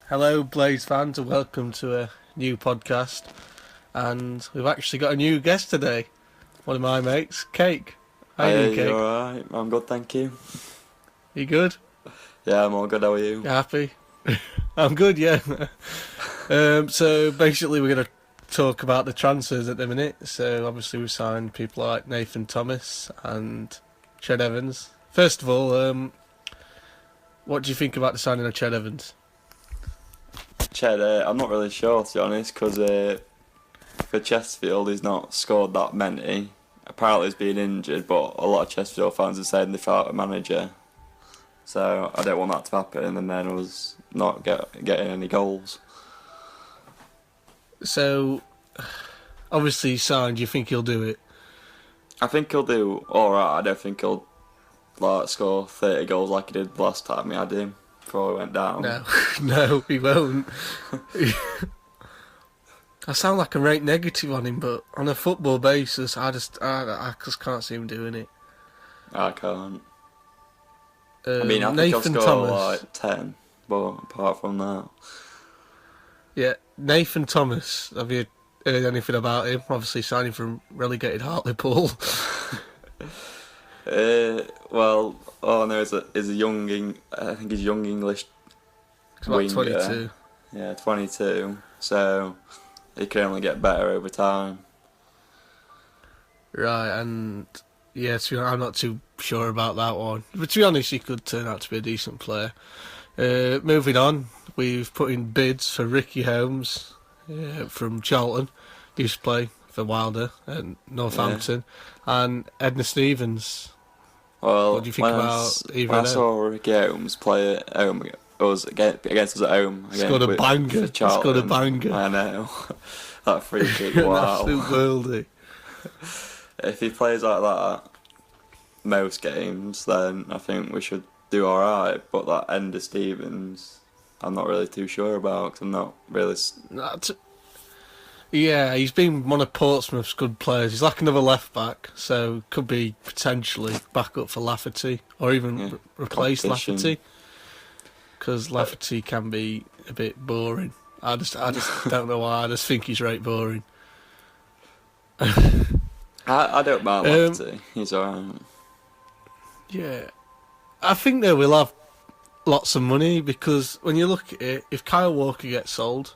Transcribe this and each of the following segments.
Hello, Blaze fans, and welcome to a new podcast. And we've actually got a new guest today. One of my mates, Cake. How you doing, Hey, Cake? you alright? I'm good, thank you. You good? Yeah, I'm all good, how are you? You happy? I'm good, yeah. So basically, we're going to talk about the transfers at the minute. So obviously, we've signed people like Nathan Thomas and Ched Evans. First of all, what do you think about the signing of Ched Evans? Ched, I'm not really sure, to be honest, because for Chesterfield, he's not scored that many. Apparently, he's been injured, but a lot of Chesterfield fans are saying they felt a manager. So I don't want that to happen, and then us not getting any goals. So, obviously, he signed. Do you think he'll do it? I think he'll do alright. I don't think he'll score 30 goals like he did last time we had him before he went down. No, no, he won't. I sound like a right negative on him, but on a football basis, I just can't see him doing it. I can't. I think Nathan he'll score Thomas. 10, but apart from that. Yeah, Nathan Thomas. Have you heard anything about him? Obviously, signing from relegated Hartlepool. Well, no, he's a young, I think he's young English He's about winger. 22. Yeah, 22. So he can only get better over time. Right, and yeah, I'm not too sure about that one. But to be honest, he could turn out to be a decent player. Moving on, we've put in bids for Ricky Holmes from Charlton. He used to play for Wilder and Northampton. And Edna Stevens. Well, What do you think about either when I of them? saw Ricky Holmes play at home, against us at home. Scored a banger. Scored a banger. I know. That free kick, An wow. absolute worldie. If he plays like that most games, then I think we should do alright. But that Ender Stevens, I'm not really too sure about, 'cause I'm not really... Yeah, he's been one of Portsmouth's good players. He's like another left back, so could be potentially back up for Lafferty or even replace competition. Lafferty, because Lafferty can be a bit boring. I just don't know why. I just think he's right boring. I don't mind Lafferty. He's alright. Yeah, I think they will have lots of money, because when you look at it, if Kyle Walker gets sold,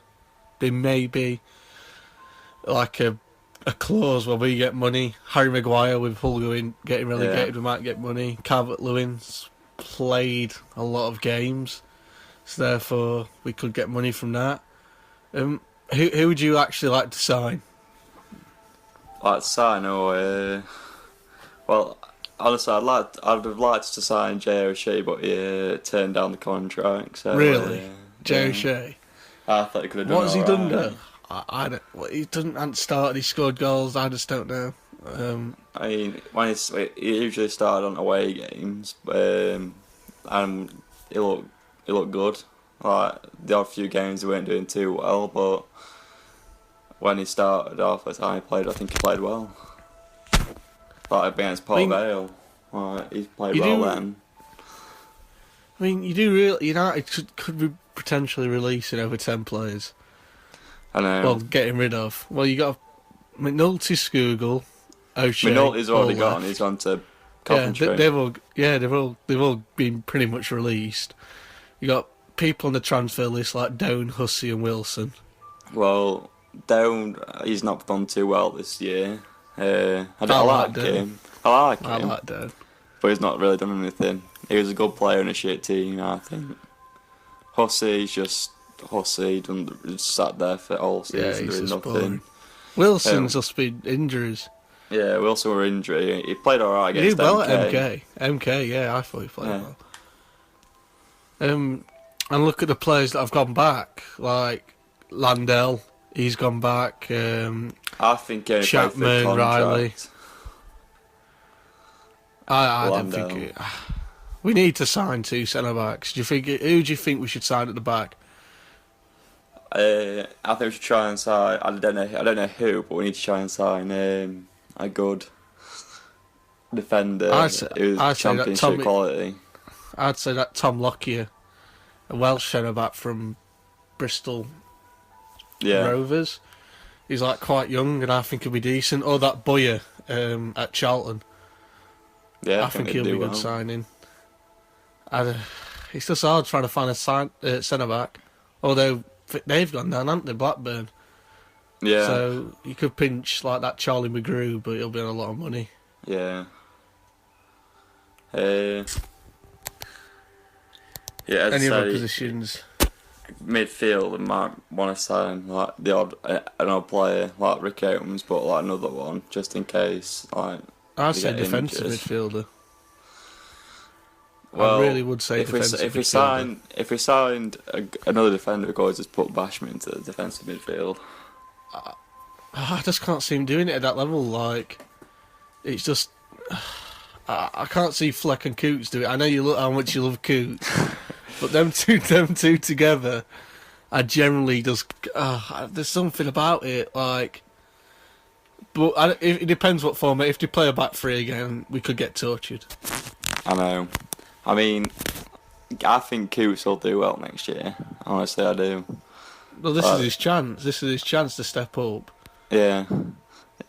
there may be like a clause where we get money. Harry Maguire with Hull getting relegated, we might get money. Calvert-Lewin's played a lot of games, so therefore we could get money from that. Who would you actually like to sign? Like to sign or well, honestly, I'd have liked to sign Jay O'Shea, but he turned down the contract. So Really? Jay yeah. O'Shea? I thought he could have done. What has he done alright. though? I don't. Well, he hasn't started. He scored goals. I just don't know. I mean, he usually started on away games, and he looked good. Like the odd few games he weren't doing too well, but when he started off, the time he played, I think he played well. Like against Port Vale, he played well then. I mean, you do really. United could potentially releasing over 10 players. I know. Well, getting rid of. Well, you got McNulty, Scoogle, O'Shea. McNulty's already all gone. left. He's gone to Coventry. They've all been pretty much released. You got people on the transfer list like Doan, Hussey, and Wilson. Well, Down, he's not done too well this year. I like like him. I like I him. like Doan. But he's not really done anything. He was a good player in a shit team, I think. Hussey's just Hussey, just sat there for all season doing nothing. Boring. Wilson's just been injuries. Yeah, Wilson were injury. He played alright He against did well MK. at MK, yeah, I thought he played well. And look at the players that have gone back, like Landell, he's gone back. I think he only played for Chapman, contract. Riley. I don't think we need to sign 2 centre backs. Who do you think we should sign at the back? I think we should try and sign. I don't know who, but we need to try and sign a good defender who's championship quality. I'd say that Tom Lockyer, a Welsh centre back from Bristol Yeah. Rovers. He's like quite young, and I think he'll be decent. Or that Boyer at Charlton. Yeah, I think they'd he'll be do a good well. signing. It's just hard trying to find a centre back. Although they've gone down, haven't they? Blackburn. Yeah. So you could pinch like that Charlie McGrew, but he'll be on a lot of money. Yeah. Yeah, as Any I other say, positions? midfield, I might want to sign like the odd another player like Rick Owens, but like another one just in case. Like I'd they say get defensive injured. midfielder. Well, I really would say defensive midfielder. if we signed another defender, we could always just put Basham into the defensive midfield. I just can't see him doing it at that level. Like, it's just I can't see Fleck and Coots do it. I know you look how much you love Coots, but them two together, I generally just there's something about it. Like, but it depends what format. If they play a back three again, we could get tortured. I know. I mean, I think Coots will do well next year. Honestly, I do. Well, this is his chance. This is his chance to step up. Yeah.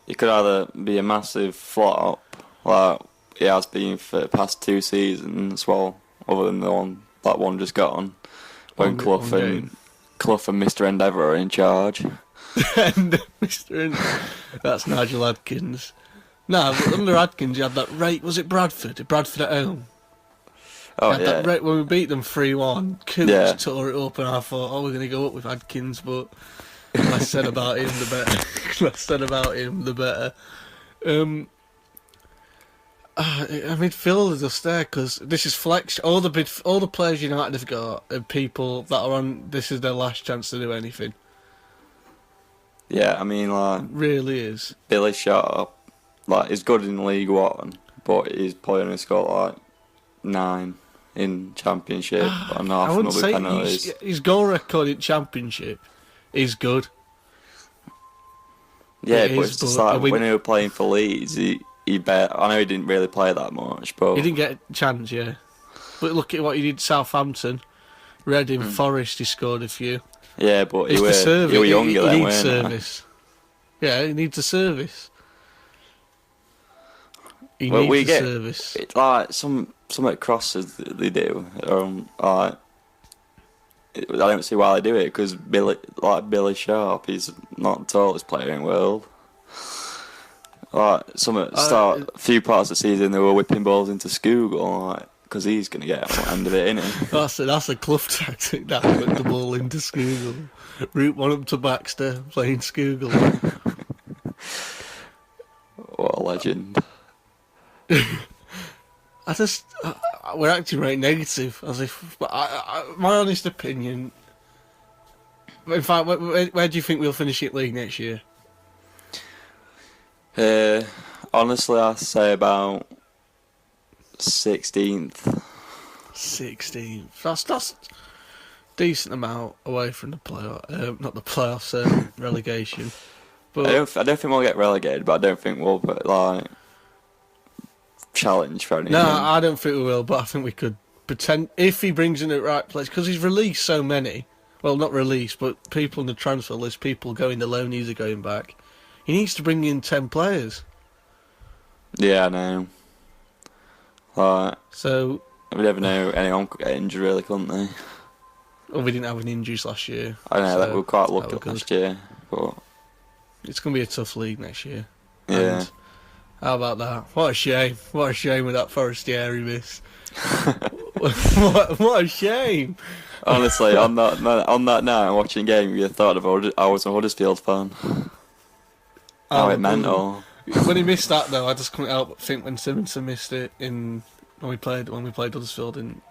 It could either be a massive flop, like it has been for the past 2 seasons, well, other than that one just gone, when Clough and Mr. Endeavour are in charge. And that's Nigel Adkins. No, but under Adkins you had that rate. Was it Bradford? Bradford at home. Oh, Had yeah. that rate when we beat them 3-1. Coots tore it up, and I thought, we're going to go up with Adkins, but less said about him, the better. Less said about him, the better. Midfield is just there because this is flex. All the players United have got are people that are on. This is their last chance to do anything. Yeah, I mean, like, It really is. Billy Sharp, like, he's good in League One, but he's probably only scored like 9 in Championship, and half I of wouldn't them say will be penalties. his goal record in Championship is good. Yeah, It but is, it's just but like when he was playing for Leeds, I know he didn't really play that much, but He didn't get a chance, yeah. But look at what he did Southampton, Reading, Forest, he scored a few. yeah, but he It's the was service. younger he then, needs weren't service. Yeah, he needs a service. He Well, we needs a get- service. It's like some crosses that they do. Like, I don't see why they do it because Billy Sharp, he's not the tallest player in the world. Like a few parts of the season they were whipping balls into Scoogle, like, because he's gonna get the end of it, isn't he? That's a Clough tactic. That put the ball into Scoogle. Route one up to Baxter, playing Scoogle. What a legend! We're acting very negative, as if. But my honest opinion. In fact, where do you think we'll finish it league next year? Honestly, I say about 16th. 16th. That's decent amount away from the playoff. Not the playoffs, relegation. But I don't think we'll get relegated, but I don't think we'll like challenge for anything. no, I don't think we will. But I think we could pretend if he brings in the right place because he's released so many. Well, not released, but people in the transfer list, people going the loanies are going back. He needs to bring in 10 players. Yeah, I know. Like, So, we never know. Anyone could get injured, really, couldn't they? well, we didn't have any injuries last year. I know that we were quite that lucky was last year, but It's going to be a tough league next year. yeah. And how about that? What a shame. What a shame with that Forestieri miss. what a shame. Honestly, on that night watching the game, you thought I was a Huddersfield fan. How it mental. When he missed that though, I just couldn't help but think when Simonson missed it when we played Huddersfield in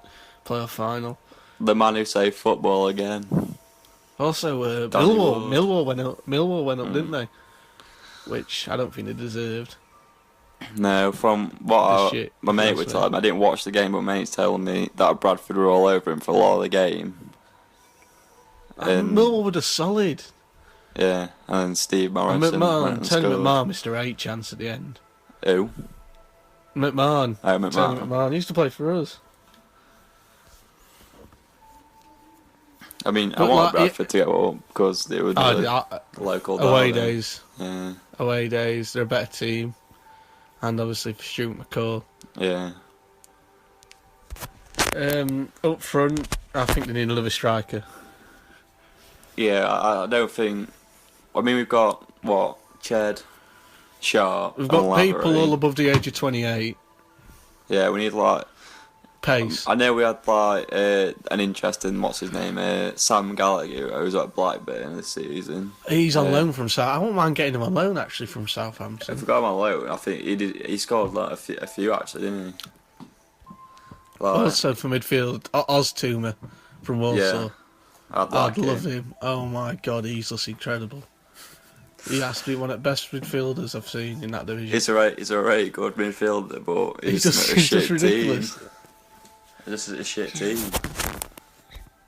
playoff final. The man who saved football again. Also, Danny Millwall went up. Millwall went up, didn't they? Which I don't think they deserved. No, from what my mate was telling me, I didn't watch the game, but my mate's telling me that Bradford were all over him for a lot of the game. And Millwall were just solid. Yeah, and then Steve Morrison. Tony McMahon missed a 8 chance at the end. Who? McMahon. Oh, McMahon. Tony McMahon. He used to play for us. I mean, I But want like, Bradford to get up because they were the local away derby. days. Yeah. Away days. They're a better team, and obviously for Stuart McCall. Yeah. Up front, I think they need another striker. Yeah, I don't think. I mean, we've got what Ched, Sharp, We've and got people Lavery. all above the age of 28. Yeah, we need like. Pace. I know we had like an interesting what's his name, Sam Gallagher, who's at Blackburn this season. He's on loan from South. I won't mind getting him on loan actually from Southampton. I forgot him on loan. I think he did. He scored like a few actually, didn't he? Like, Also for midfield, Oztumer from Walsall. yeah, I'd love him. Oh my god, he's just incredible. He has to be one of the best midfielders I've seen in that division. He's a very good midfielder, but he's just, a he's shit just ridiculous. team. This is a shit team.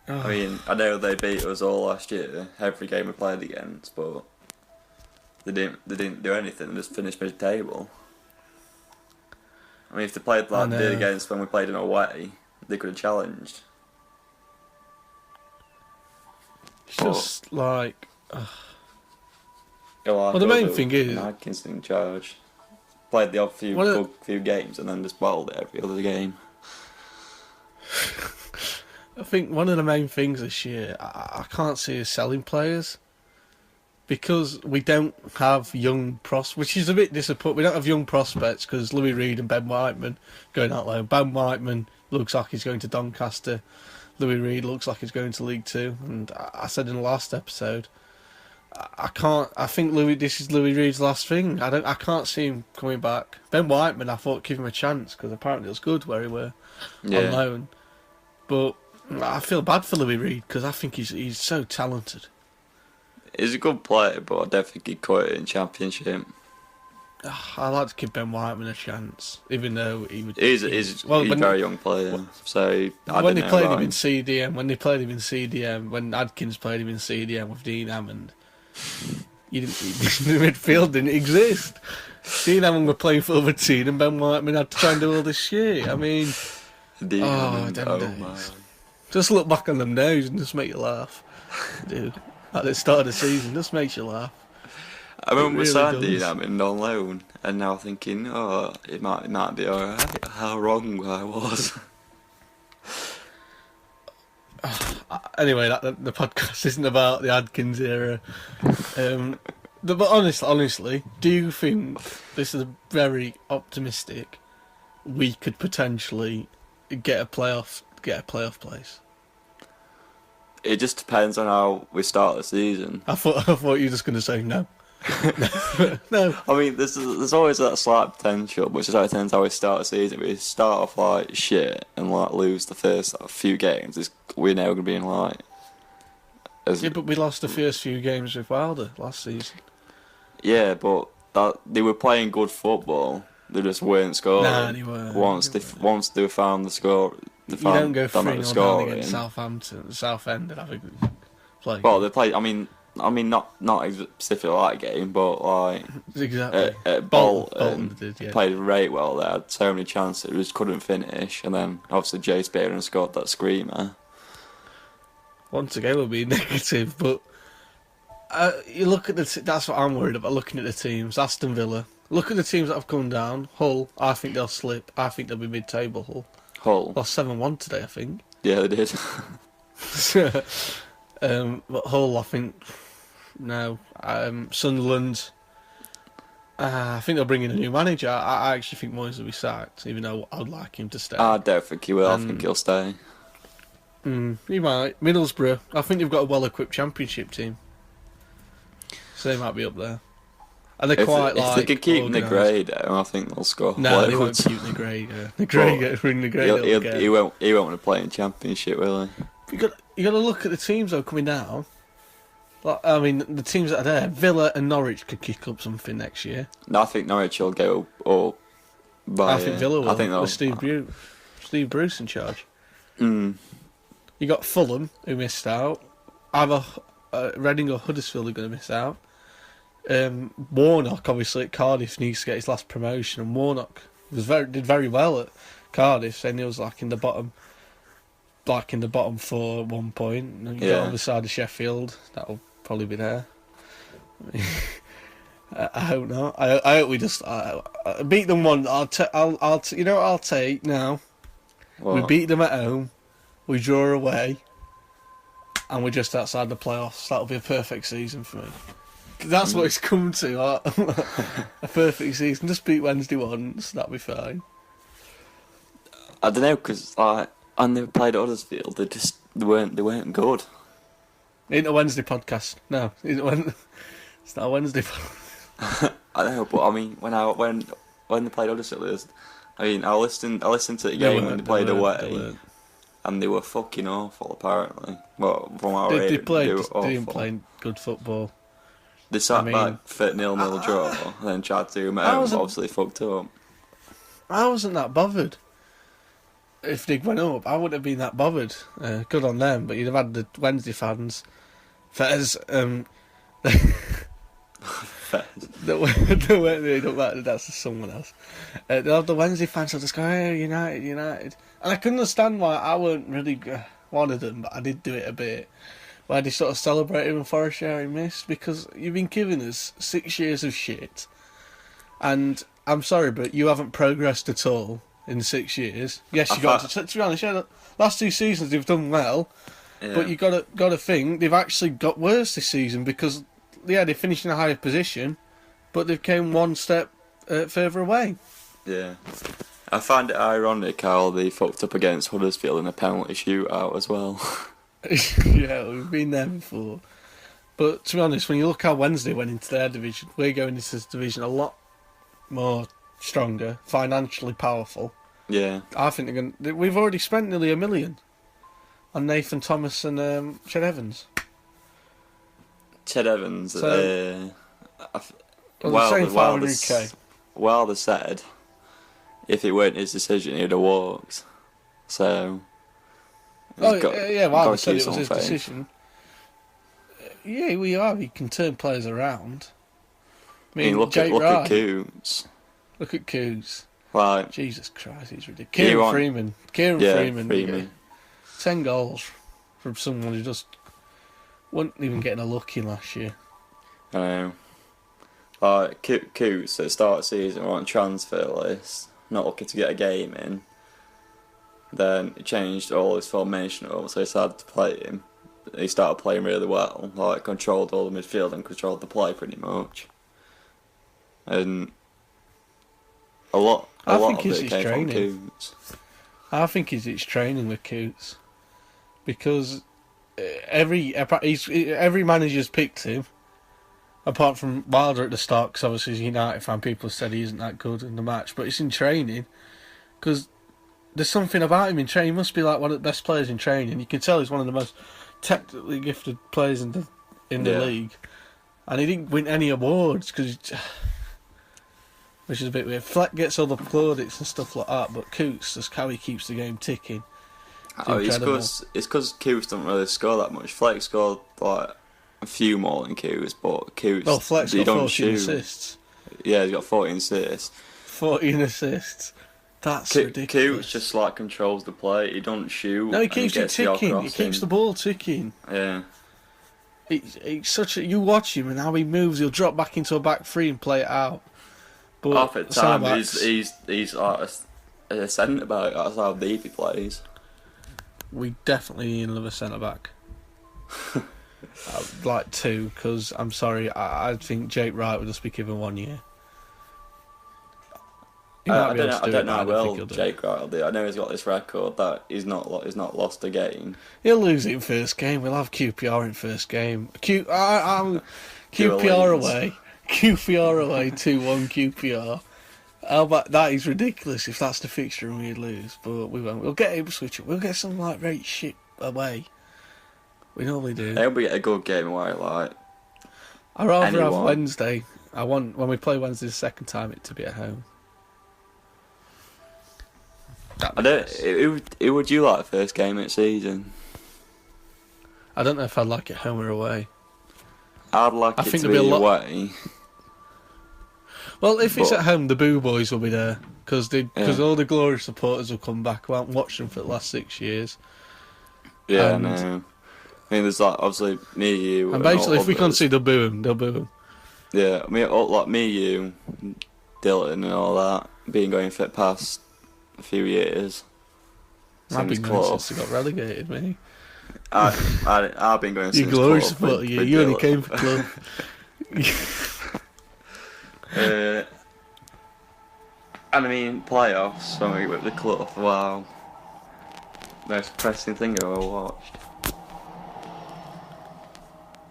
Oh. I mean, I know they beat us all last year, every game we played against, but they didn't do anything. They just finished mid-table. I mean, if they played like they did against when we played them away, they could have challenged. It's just like. Well, the main thing is Adkins in charge. Played the odd few games and then just bottled it every other game. I think one of the main things this year I can't see is selling players because we don't have young which is a bit disappointing. We don't have young prospects because Louis Reed and Ben Whiteman going out loan. Ben Whiteman looks like he's going to Doncaster. Louis Reed looks like he's going to League Two. And I said in the last episode, I can't. I think this is Louis Reed's last thing. I can't see him coming back. Ben Whiteman, I thought give him a chance because apparently it was good where he were on loan. But I feel bad for Louis Reed because I think he's so talented. He's a good player, but I don't think he'd quit it in Championship. I like to give Ben Whiteman a chance, even though he would. He's a very young player, so when they played him in CDM, when Adkins played him in CDM with Dean Hammond, the midfield didn't exist. Dean Hammond were playing for other team, and Ben Whiteman had to try and do all this shit. I mean, just look back on them days and just make you laugh. Dude, at the start of the season, just makes you laugh. I remember we signed Dean Hammond on loan, and now thinking, it might be alright. How wrong I was. Anyway, the podcast isn't about the Adkins era. But honestly, do you think this is very optimistic? We could potentially get a playoff place. It just depends on how we start the season. I thought you were just going to say no. No. I mean, there's always that slight potential, which is how it tends how we start the season. We start off like shit and like lose the first few games. We're now going to be in like. Yeah, but we lost the first few games with Wilder last season. Yeah, but they were playing good football. They just weren't scoring. Nah, they weren't. Once they found the score, you don't go 3-0 down against Southampton, Southend, and have a good play. Well, they played. I mean, not specifically that game, but like exactly. At Bolton played very well. They had so many chances, just couldn't finish, and then obviously Jay Spearman scored that screamer. Once again, we'll be negative, but you look at that's what I'm worried about. Looking at the teams, Aston Villa. Look at the teams that have come down. Hull, I think they'll slip. I think they'll be mid-table. Hull lost 7-1 today, I think. Yeah, they did. But Hull, I think no. Sunderland. I think they'll bring in a new manager. I actually think Moyes will be sacked, even though I'd like him to stay. I don't think he will. I think he'll stay. He might. Middlesbrough. I think they've got a well-equipped Championship team, so they might be up there. And they're if they can keep Negredo, I think they'll score. No, they won't keep Negredo. Negredo. He won't want to play in Championship, will he? You got to look at the teams though coming down. Like, I mean, the teams that are there, Villa and Norwich could kick up something next year. No, I think Norwich will go up. I think Villa will. I think with Steve Bruce in charge. You got Fulham who missed out. Either Reading or Huddersfield are going to miss out. Warnock, obviously, at Cardiff needs to get his last promotion, and Warnock did very well at Cardiff, and he was like in the bottom like in the bottom four at one point. And you get on the side of Sheffield. That'll probably be there. I hope not. I hope we just beat them one. You know what I'll take now. What? We beat them at home. We draw away, and we're just outside the playoffs. That'll be a perfect season for me. That's what it's come to. A perfect season. Just beat Wednesday once. That'll be fine. I don't know, because and they played at Huddersfield. They weren't good. Ain't a Wednesday podcast. No, it's not a Wednesday podcast. I know, but I mean, when they played Huddersfield, I listened to the game when they played away, and they were fucking awful. Apparently, well, from our they didn't play good football. They sat back for 0-0 draw, and then tried to do them at home, but obviously fucked up. I wasn't that bothered. If they went up, I wouldn't have been that bothered. Good on them, but you'd have had the Wednesday fans. Fez, that's someone else. They'll have the Wednesday fans will just go, hey, United. And I couldn't understand why I weren't really one of them, but I did do it a bit. Why they sort of celebrated when Forest sharing missed, because you've been giving us 6 years of shit. And I'm sorry, but you haven't progressed at all in 6 years. Yes, you got to be honest, the last 2 seasons they've done well, but you got to think they've actually got worse this season because they finished in a higher position, but they've came one step further away. Yeah. I find it ironic how they fucked up against Huddersfield in a penalty shootout as well. Yeah, we've been there before. But to be honest, when you look how Wednesday went into their division, we're going into this division a lot more stronger, financially powerful. Yeah. I think we've already spent nearly $1 million on Nathan Thomas and Ched Evans. Ched Evans, well, they said if it weren't his decision, he'd have walked. So. They said it was his decision. Yeah, we are. He can turn players around. I mean, look at Coots. Look at Coots. Like, Jesus Christ, he's ridiculous. Kieran Freeman. Freeman. 10 goals from someone who just wasn't even getting a look in last year. I know. Like, Coots at the start of the season on transfer list, not looking to get a game in. Then he changed all his formation over, so he started to play him. He started playing really well, like controlled all the midfield and controlled the play pretty much. And a lot of it came from Coots. I think it's training with Coots, because every manager's picked him, apart from Wilder at the start, because obviously as a United fan, people said he isn't that good in the match, but it's in training, because there's something about him in training. He must be like one of the best players in training. You can tell he's one of the most technically gifted players in the league, and he didn't win any awards which is a bit weird. Fleck gets all the plaudits and stuff like that, but Coots, just how he keeps the game ticking. It's because Coots don't really score that much. Fleck scored like a few more than Coots, but Coots. Well, Fleck's got 14 assists. Yeah, he's got 14 assists. 14 assists. That's ridiculous. Coots just like controls the play. He don't shoot. No, he keeps it ticking. He keeps the ball ticking. Yeah. He's such a. You watch him and how he moves. He'll drop back into a back three and play it out. But half at time, he's like a centre back. That's how deep he plays. We definitely need another centre back. I'd like two, because I'm sorry, I think Jake Wright would just be given 1 year. I don't know how well Jake Wright will do. I know he's got this record that he's not lost a game. He'll lose it in first game. We'll have QPR in first game. QPR away. QPR away, 2-1 QPR. That is ridiculous if that's the fixture and we lose, but we won't. We'll get Ipswich. We'll get some like rate shit away. We normally do. I hope we get a good game away, like. I'd rather have Wednesday. I want, when we play Wednesday the second time, it to be at home. Who would you like first game of the season? I don't know if I'd like it home or away. I'd like it to be away. Well, if it's at home, the Boo Boys will be there, because all the Glory supporters will come back. I haven't watched them for the last 6 years. Yeah, And, no. I mean, there's like obviously me, you, and and basically, all if we others. concede, they'll boo him. They'll boo him. Yeah, I mean, like me, you, Dylan, and all that, been going for the past a few years. I've Since been going Clough. since they got relegated, mate. I've been going You since glory Clough supporter, with, you. with You only Dylan. came for club. And I mean, playoffs, when we with the Clough, wow. Most pressing thing I've ever watched.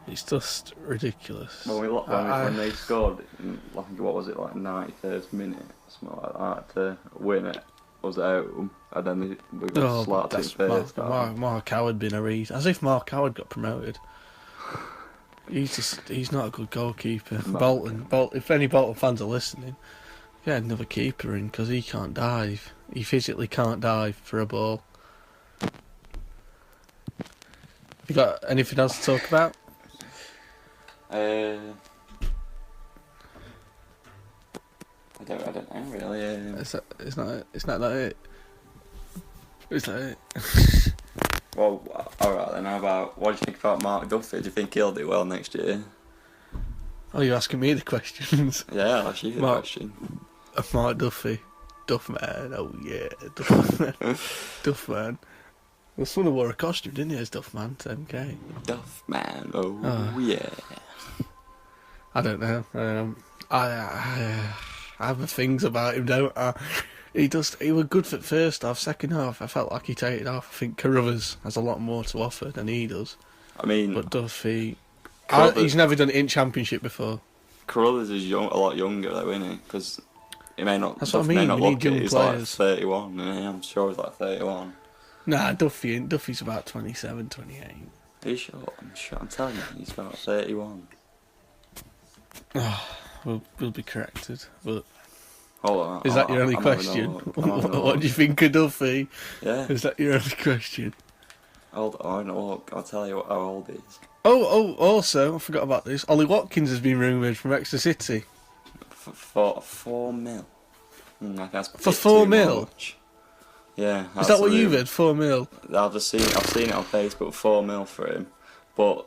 It's just ridiculous. When they scored, in, I think what was it, like 91st minute, something like that, to win it, was at home, and then we got slapped in That's first. Mark Howard being a reason. As if Mark Howard got promoted. He's not a good goalkeeper. Bolton. If any Bolton fans are listening, yeah, another keeper in because he can't dive. He physically can't dive for a ball. You got anything else to talk about? I don't know really. It's not it. It's not it. Well, alright then, how about, what do you think about Mark Duffy? Do you think he'll do well next year? Oh, you're asking me the questions. Yeah, I'll ask you the question. Mark Duffy. Duffman, oh yeah, Duffman. Duffman. Well, someone wore a costume, didn't he, as Duffman to MK? Duffman, oh yeah. I don't know. I have my things about him, don't I? He was good for the first half. Second half, I felt like he took it off. I think Carruthers has a lot more to offer than he does. I mean, but Duffy, Carruthers, he's never done it in Championship before. Carruthers is a lot younger though, isn't he? Because he may not. That's Duff what I mean. May not We look need young it. He's players. like 31, and I'm sure he's like 31. Nah, Duffy's about 27, 28. Are you sure? I'm telling you, he's about 31. We'll be corrected, but. Hold on. Is that your only question? What do you think of Duffy? Yeah. Is that your only question? Hold on, look, I'll tell you how old he is. Also, I forgot about this. Ollie Watkins has been rumoured from Exeter City. For 4 mil. I think that's For 4 mil? Much. Yeah. Is that what you've heard? 4 mil? I've seen it on Facebook, 4 mil for him. But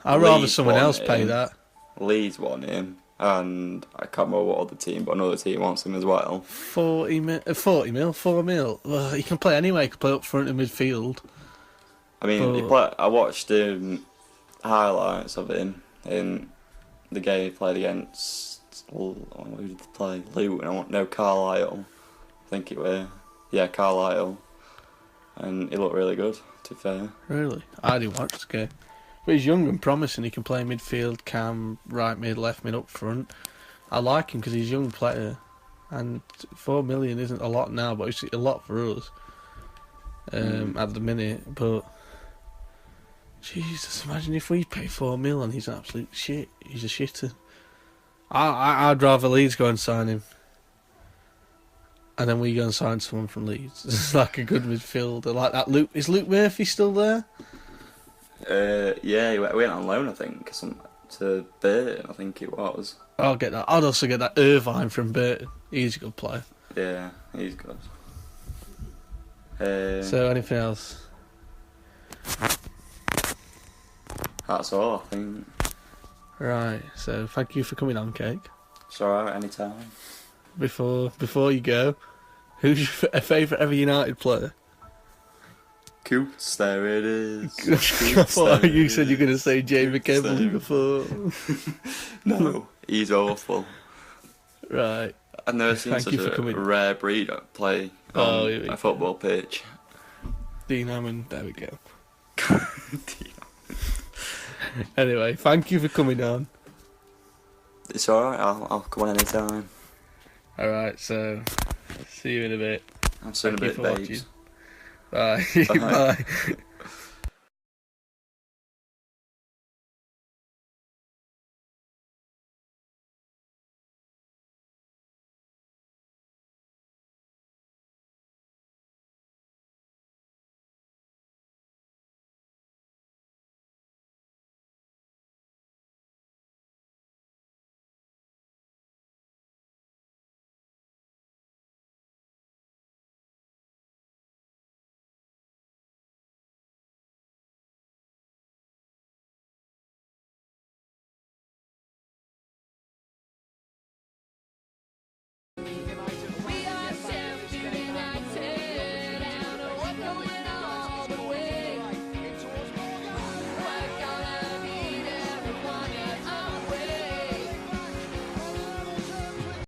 I'd rather someone else pay that. Leeds want him. And I can't remember what other team, but another team wants him as well. 40 mil, 4 mil. Well, he can play anyway. He can play up front in midfield. I mean, I watched highlights of him in the game he played against. Who did he play? Luton? No, Carlisle. I think it were. Yeah, Carlisle. And he looked really good, to be fair. Really? I didn't watch the game. But he's young and promising. He can play midfield, cam, right mid, left mid, up front. I like him because he's a young player. And 4 million isn't a lot now, but it's a lot for us at the minute. But, Jesus, imagine if we pay 4 mil and he's an absolute shit. He's a shitter. I'd rather Leeds go and sign him. And then we go and sign someone from Leeds. It's like a good midfielder. Like that Luke. Is Luke Murphy still there? Yeah, he went on loan, I think, to Burton, I think it was. I'll get that. I'd also get that Irvine from Burton. He's a good player. Yeah, he's good. So, anything else? That's all, I think. Right, so thank you for coming on, Cake. It's alright, anytime. Before you go, who's your favourite ever United player? Coops, there it is. I thought you said you were going to say Jay McKenzie before. No, he's awful. Right. I've never seen such a rare breed play on a football pitch. Dean Hammond, there we go. Anyway, thank you for coming on. It's alright, I'll come on anytime. Alright, so, see you in a bit. I'll see you in a bit, babes. Bye. Bye.